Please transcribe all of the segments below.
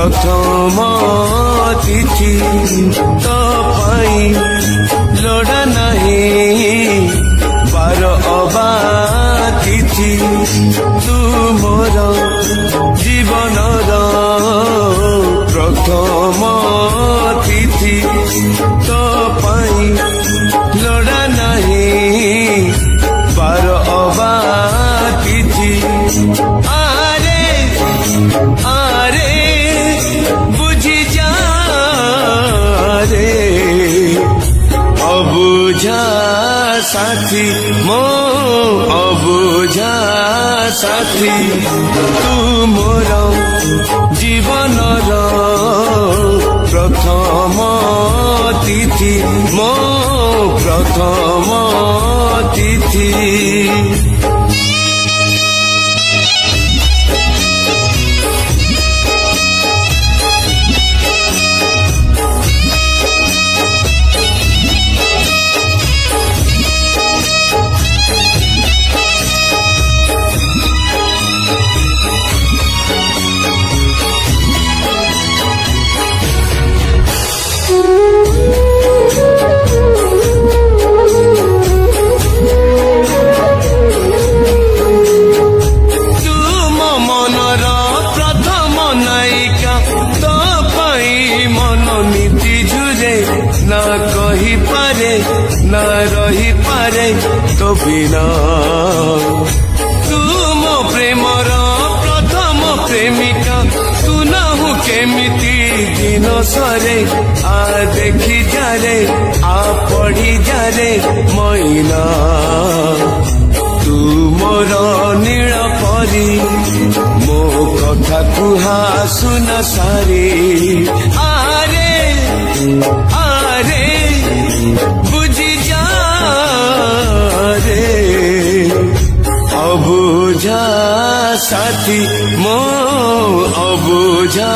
प्रथम तिथि तो पाई लोड़ा नहीं बार अबा तिथि तू मोर जीवन प्रथम तिथि तो पाई लोड़ा नहीं बार अबा तिथि आरे आरे बुझी जा रे अबुझा साथी मो अबुझा साथी तू मोर जीवन प्रथम तिथि मो प्रथम तिथि न रही पारे तो बिना तू मो प्रेमर प्रथम प्रेमिका तू नाहु केमिति दिन सरे आ देखी जारे आ पढ़ी जारे मैना तू मोर नील परी मो कथा कुहा सुना सारी आरे आरे बुझी जा रे अबुझा साथी मो अबुझा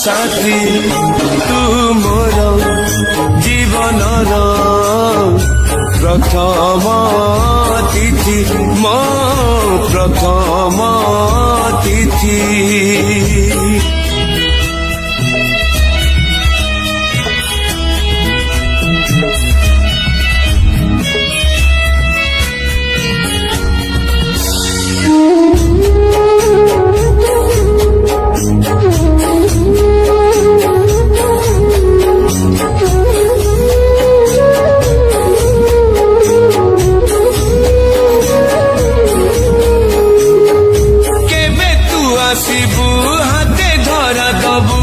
साथी तू मोर जीवन प्रथम तिथि मो प्रथम तिथि हाथे धरा दबु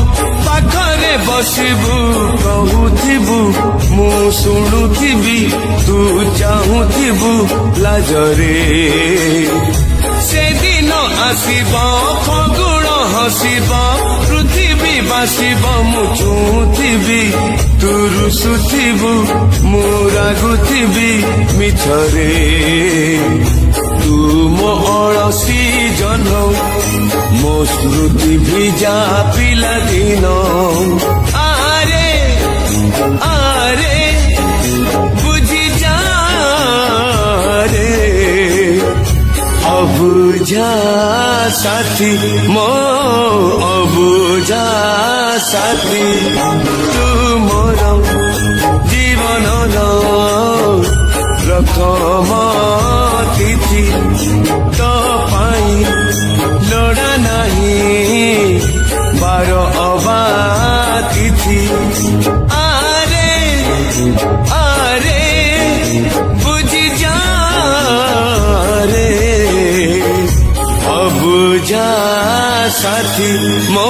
पाखरे बसबु कहूथिबु मु शुणुथिबि तू चाहूथिबु लाजरे से दिन आसिब फगुण हसिब पृथ्वी बासिब मु छुथिबि तू रुसुथिबु मु रागुथिबि मिछरे तू मो अलसी जन मो स्मृति भिजा पिला दिन आरे आरे बुझी जा रे अबुझा साथी मो अबुझा साथी तू मोर जीवन प्रथम तिथि तो पाई लोड़ा नहीं बार अबा तिथि आरे आरे बुझी जा रे अबुझा साथी मो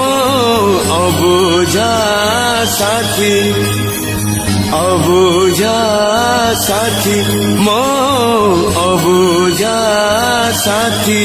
अबुझा साथी अबुझा साथी मो अबुझा साथी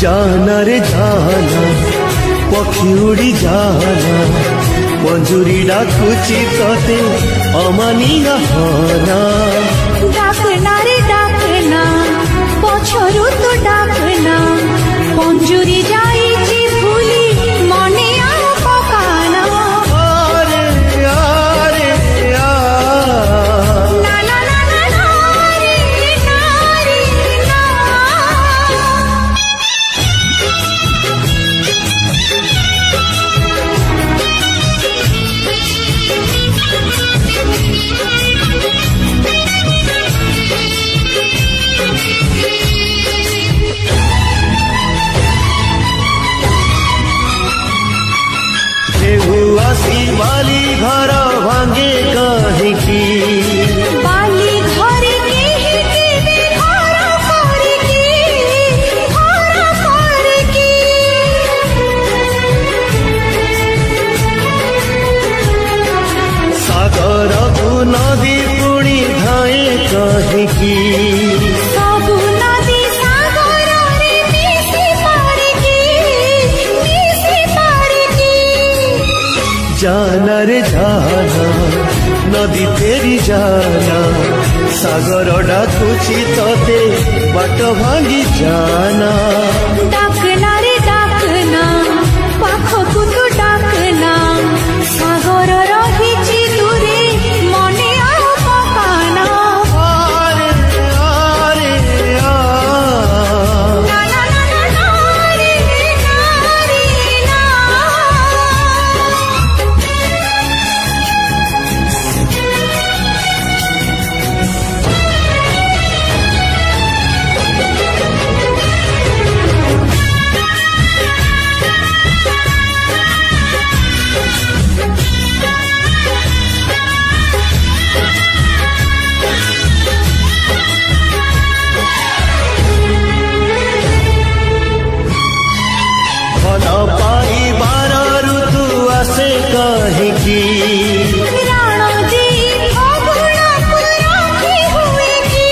जाना रे जाना पक्षी उड़ी जाना मंजूरी डाकुची तोते अमानिया होना डाकना रे डाकना पछरु तो डाकना मंजूरी जाईची भूली मने आउ पकाना आरे आरे आ ना ना ना ना ना रे ना रे ना आसी बाली घर भांगे कहीं बाली घरे के घर करके सागर को नदी पुणी धाए कहीं सबु नदी सागर रे मिसी पाड़की जाना रे जाना नदी तेरी जाना सागर डाकुची तोते बाट भांगी जाना डाकना रे डाकना पाखकु तू डाकना सागर रहिची दूरे मने आउ पकाना आरे आरे आ ना ना ना ना ना रे ना रे ना फल पाइबार ऋतु आसे कहीं राणा जी फगुणा को राखी हुए की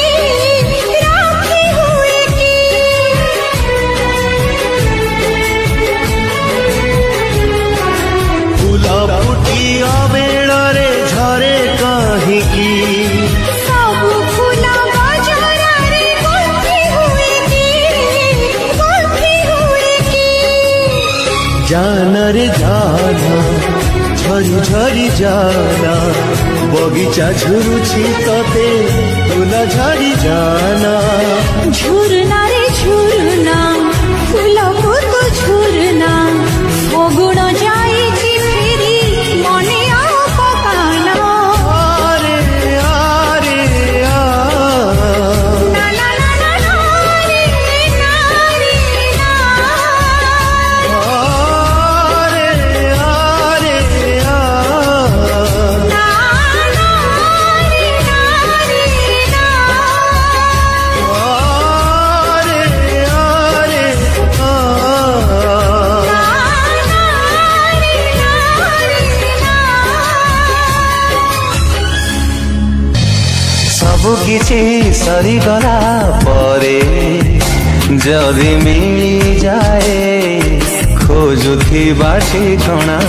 फूल फुटी अबेड़े झरे कहीं सबु फूला बजरा रे गुंथी हुए की जाना रे जाना झरी झरी जाना बगीचा झुरुची तोते फूल झरी जाना झुरना रे झुरना फूलको तो झुरना फगुण जाईची फेरी मने आउ पकाना आरे आरे आ ना ना ना ना ना रे ना रे ना आरे आरे आ ना ना रे ना रे ना आरे आरे आ सबु किछि सरीगला परे जदि मिली जाए खोजुथिबा ठिकଣା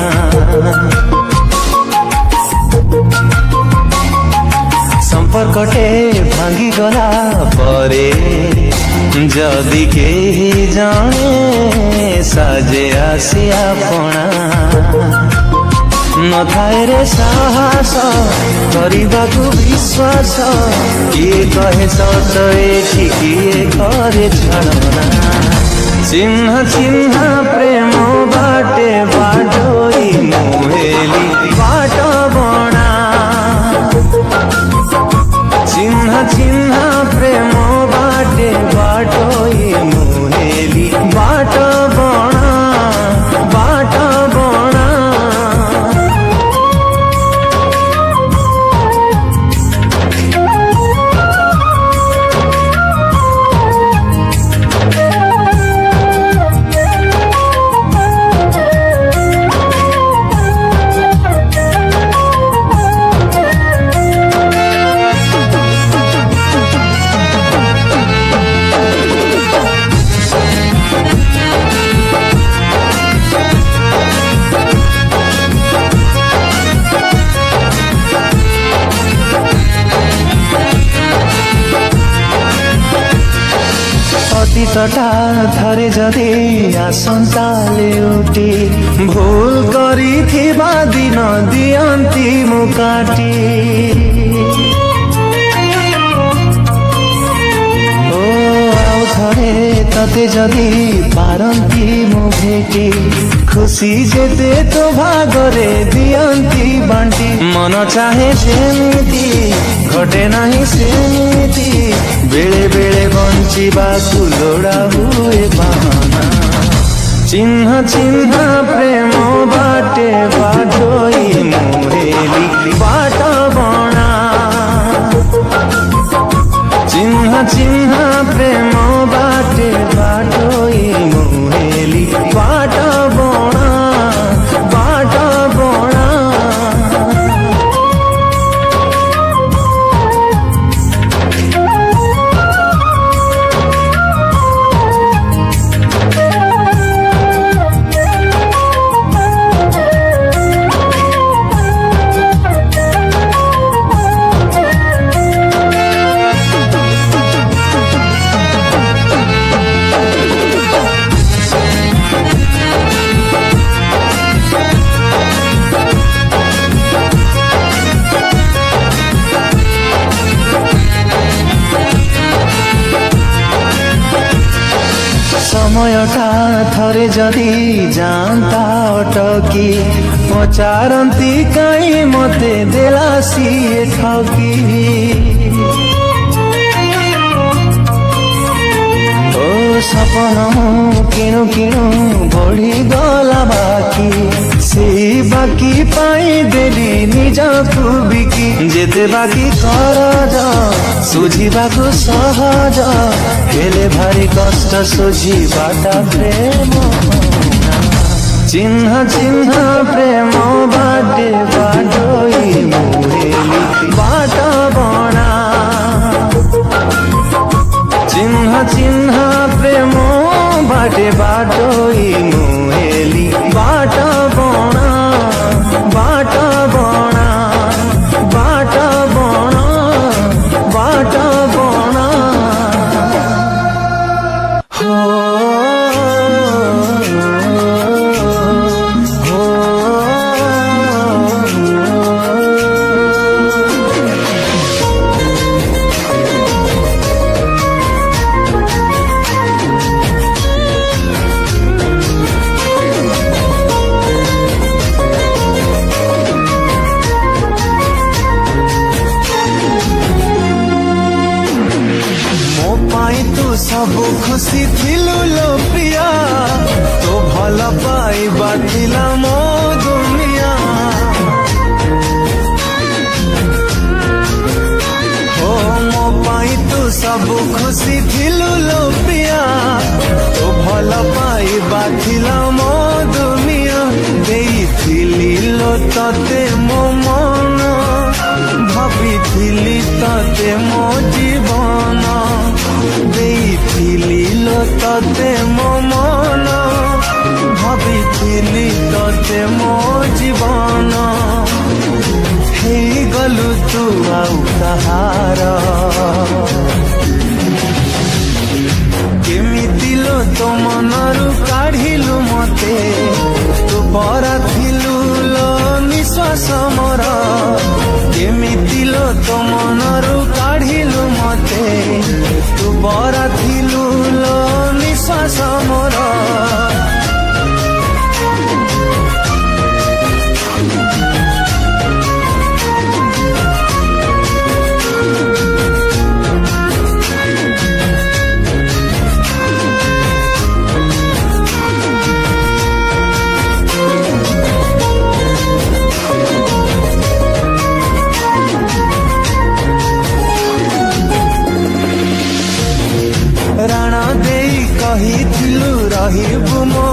संपर्कटे भांगी गला परे जदि केही जाने साजे आसिया पणा नथाए रे साहस କରିବାକୁ विश्वास किए कहे सत एठी किए करे छलना चिन्ह चिन्ह प्रेम बाटे बाटोई मुहेली बाट बणा चिन्ह चिन्ह प्रेम बाटे बाटोई मुहेली बाट बणा बाट बणा ଅତୀତଟା ଥରେ ଯଦି ଆସନ୍ତା ଲେଉଟି ଭୁଲ କରିଥିବା ଦିନ ଦିଅନ୍ତି ମୁଁ କାଟି ଓ ଆଉ ଥରେ ତତେ ଯଦି ପାରନ୍ତି ମୁଁ ଭେଟି ଖୁସି ଯେତେ ତୋ ଭାଗରେ ଦିଅନ୍ତି ବାଣ୍ଟି ମନ ଚାହେଁ ସେମିତି ଘଟେ ନାହିଁ ସେମିତି ବେଳେ ବେଳେ ବଞ୍ଚିବାକୁ ଲୋଡ଼ା ହୁଏ ବାହାନା ଚିହ୍ନ ଚିହ୍ନ ପ୍ରେମ ବାଟେ ବାଟୋଇ ମୁହେଲି ବାଟ ବଣା ଚିହ୍ନ ଚିହ୍ନ ପ୍ରେମ ବାଟେ ବାଟୋଇ ମୁହେଲି ବାଟ ବଣା ବାଟ ବଣା ସମୟଟା ଥରେ ଯଦି ଯାଆନ୍ତା ଅଟକି ପଚାରନ୍ତି କାହିଁ ମତେ ଦେଲା ସିଏ ଠକି ଓ ସପନ କିଣୁ କିଣୁ ବଢିଗଲା ବାକି ସେଇ ବାକି ପାଇଁ ଦେଲି ନିଜକୁ ବିକି ଯେତେ ବାକି କରଜ ସୁଝିବାକୁ ସହଜ ହେଲେ ଭାରି କଷ୍ଟ ସୁଝିବାଟା ପ୍ରେମ ଚିହ୍ନ ଚିହ୍ନ ପ୍ରେମ ବାଟେ ବାଟୋଇ ମୁହେଲି ବାଟ ବଣା ଚିହ୍ନ ଚିହ୍ନ ପ୍ରେମ ବାଟେ ବାଟୋଇ ମୁହେଲି ବାଟ ବଣା ବାଟ ବଣା ବାଟ ବଣା ବାଟ ବଣା ho ସବୁ ଖୁସି ଥିଲୁ ଲୋ ପ୍ରିୟା ତୋ ଭଲ ପାଇବା ଥିଲା ମୋ ଦୁନିଆ ଓ ମୋ ପାଇଁ ତୁ ସବୁ ଖୁସି ଥିଲୁ ଲୋ ପ୍ରିୟା ତୋ ଭଲ ପାଇବା ଥିଲା ମୋ ଦୁନିଆ ଦେଇଥିଲି ଲୋ ତତେ ମୋ ମନ ଭାବିଥିଲି ତତେ ମୋ ଜୀବନ ଦେଇଥିଲି ଲୋ ତତେ ମୋ ମନ ଭାବିଥିଲି ତତେ ମୋ ଜୀବନ ହେଇଗଲୁ ତୁ ଆଉ କାହାର କେମିତି ଲୋ ତୋ ମନରୁ କାଢିଲୁ ମତେ ତୁ ପରା ଥିଲୁ ଲୋ ନିଶ୍ୱାସ ମୋର କେମିତି ଲୋ ତୋ ମନରୁ କାଢିଲୁ ମତେ ତୁ ପରା ଥିଲୁ ଲୋ ନିଶ୍ୱାସ ମୋର ରାଣ ଦେଇ କହିଥିଲୁ ରହିବୁ ମୋ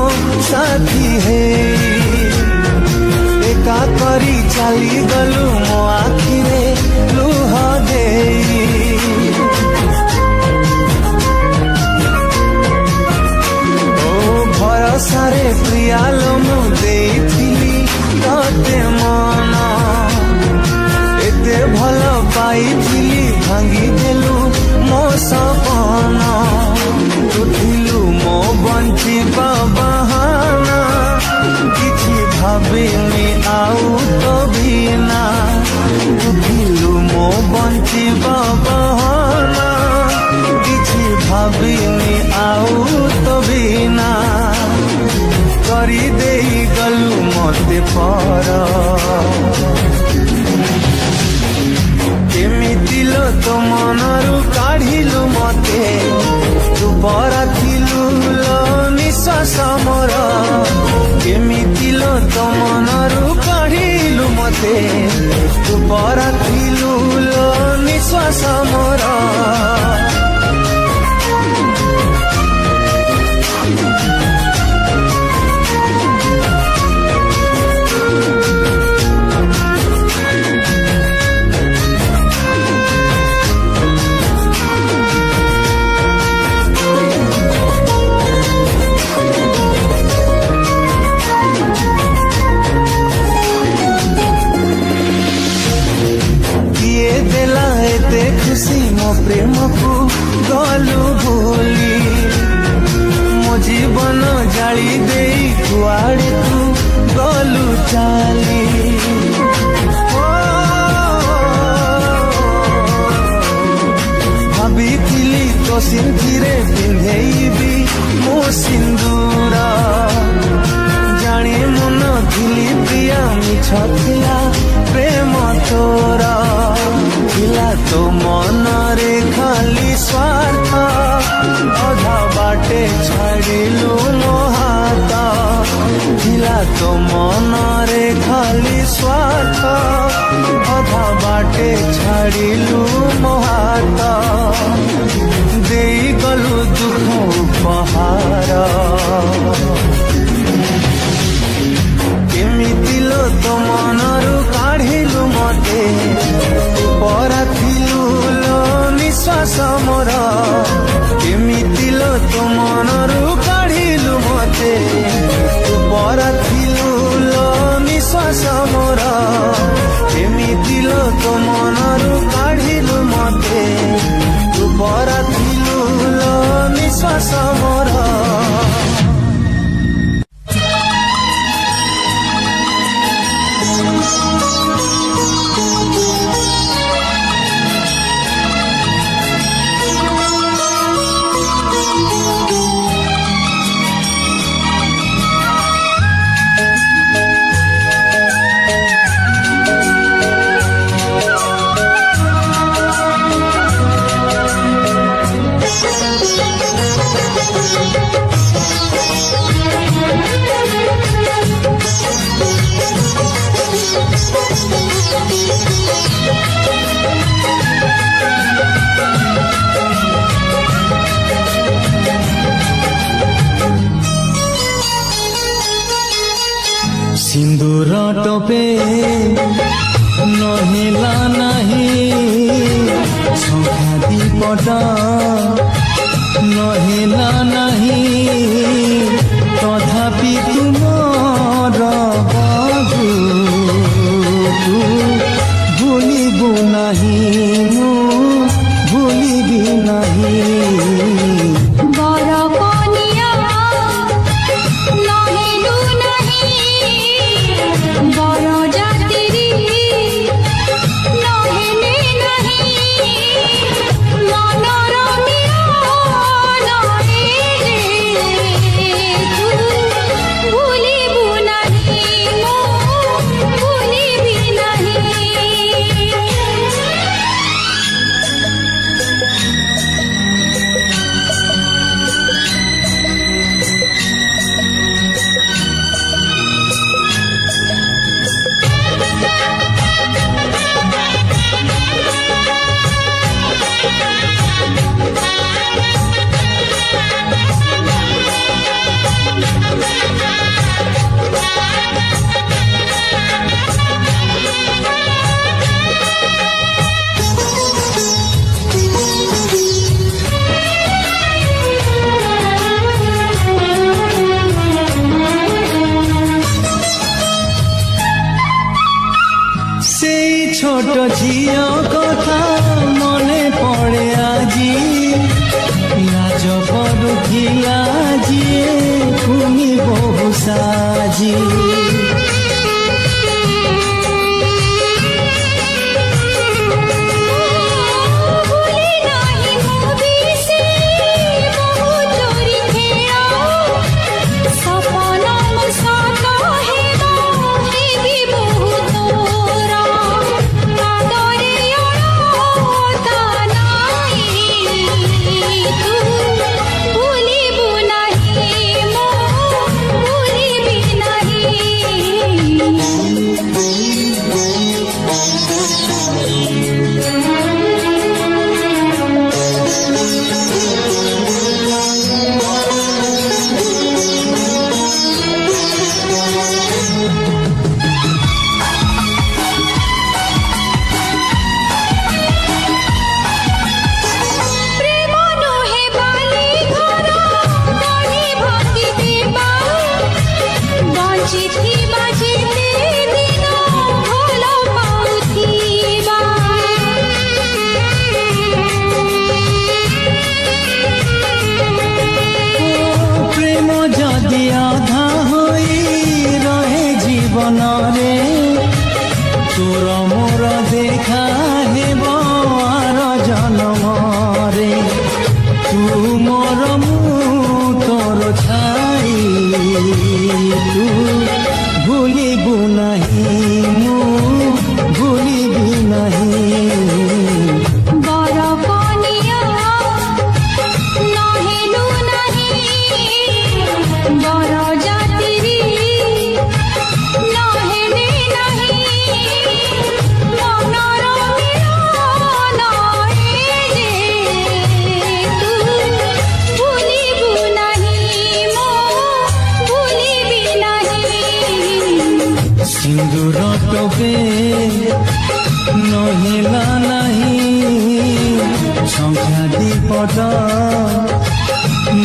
ସାଥୀ ହେଇ ଏକା କରି ଚାଲିଗଲୁ ମୋ ଆଖିରେ ଲୁହ ଦେଇ ଓ ଭରସାରେ ପ୍ରିୟାଲୋ ମୁଁ ଦେଇଥିଲି ତତେ ମନ ଏତେ ଭଲ ପାଇଥିଲି ଭାଙ୍ଗିଦେଲୁ ମୋ ସପନ ତୁ ବଞ୍ଚିବା ବାହାନା କିଛି ଭାବିନି ଆଉ ତ ବିନା ତୁ ଥିଲୁ ମୋ ବଞ୍ଚିବା ବାହାନା କିଛି ଭାବିନି ଆଉ ତ ବିନା କରି ଦେଇ ଗଲୁ ମତେ ପର କେମିତି ଲୋ ତୋ ମନରୁ କାଢିଲୁ ମତେ ତୁ ପରା ଥିଲୁ ଲୋ ନିଶ୍ୱାସ ମୋର କେମିତି ଲୋ ତୋ ମନରୁ କାଢିଲୁ ମତେ ତୁ ପରା ଥିଲୁ ଲୋ ନିଶ୍ୱାସ ମୋର खुशी मो प्रेम को गलु भूली मो जीवन जाली दे कुआड़े तू गलु चाली भाभी थिली तो सिंथिरे पिंधेबी मो सिंदूरा जाने मन थिली प्रिया मिछ थिला प्रेम तोरा थिला तो मनरे खाली स्वार्थ अधा बाटे छाड़िलु मो हाथ थिला तो मनरे खाली स्वार्थ अधा बाटे छाड़िलु मो हाथ देई गलु दुख उपहार केमिति लो तो मनरु काढिलु मते परा थिलु लो निश्वास मोर केमिति लो तो मनरु काढिलु मते परा थिलु लो निश्वास मोर केमिति लो तो मनरु काढिलु मते परा थिलु लो निश्वास मोर सिंदूर टोपे नहिला नहीं संख्या दीपटा नहिला नहीं तथापि तुमर बाबू भूलिबु नहीं मु भूलिबि नहीं छोट झियो कथा मने पड़े आजी लाज पड़ुथिला जी साजी भूली नाही मोदी से बहु चोरी खेला सपना मुसाका है भी बहु तोरा कादरे अड़ता नाही तू भूली बुनाही मो भूली भी प्रेम नोहे बाली घर गढ़ी भांगी देबा बंची थी बाजेते दिन भल पाउथिबा प्रेम जदि आधा होई रहे जीवन रे तोर मोर देखा हेब आर जन्म रे तू मोर मु तोर छाई तू भूलिबु नहीं मु भूलिबि नहीं बर कनिया नहेलु नहीं बर जातिरी नहेले नहीं मनर मिलन हे तू भूलिबु नहीं मो भूलिबि नहीं सिंदूर टोपे नहिला नहीं संख्या दीपट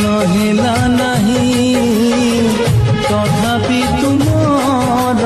नहिला नहीं तथापि तुमर